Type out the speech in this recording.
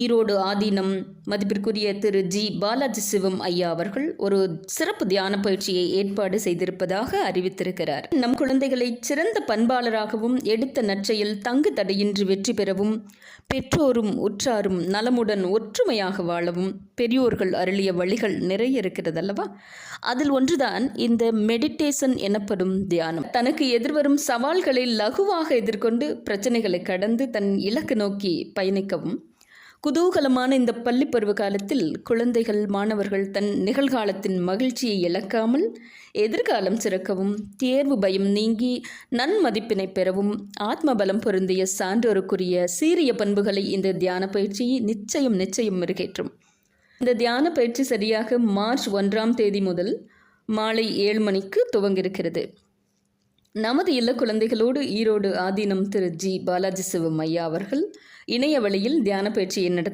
ஈரோடு ஆதீனம் மதிப்பிற்குரிய திரு ஜி பாலாஜி சிவம் ஐயா அவர்கள் ஒரு சிறப்பு தியான பயிற்சியை ஏற்பாடு செய்திருப்பதாக அறிவித்திருக்கிறார். நம் குழந்தைகளை சிறந்த பண்பாளராகவும் எடுத்த நற்செயல் தங்கு தடையின்றி வெற்றி பெறவும், பெற்றோரும் உற்றாரும் நலமுடன் ஒற்றுமையாக வாழவும் பெரியோர்கள் அருளிய வழிகள் நிறைய இருக்கிறது அல்லவா? அதில் ஒன்றுதான் இந்த மெடிடேஷன் எனப்படும் தியானம். தனக்கு எதிர்வரும் சவால்களை லகுவாக எதிர்கொண்டு பிரச்சனைகளை கடந்து தன் இலக்கு நோக்கி பயணிக்கவும், குதூகலமான இந்த பள்ளி பருவ காலத்தில் குழந்தைகள் மாணவர்கள் தன் நிகழ்காலத்தின் மகிழ்ச்சியை இழக்காமல் எதிர்காலம் சிறக்கவும், தேர்வு பயம் நீங்கி நன்மதிப்பினை பெறவும், ஆத்ம பலம் பொருந்திய சான்றோருக்குரிய சீரிய பண்புகளை இந்த தியான பயிற்சி நிச்சயம் மெருகேற்றும். இந்த தியான பயிற்சி சரியாக மார்ச் 1ஆம் தேதி முதல் மாலை 7 மணிக்கு துவங்கியிருக்கிறது. நமது இல்ல குழந்தைகளோடு ஈரோடு ஆதீனம் திரு ஜி பாலாஜி சிவம் ஐயா அவர்கள் இணைய வழியில் தியான பயிற்சியை நடத்த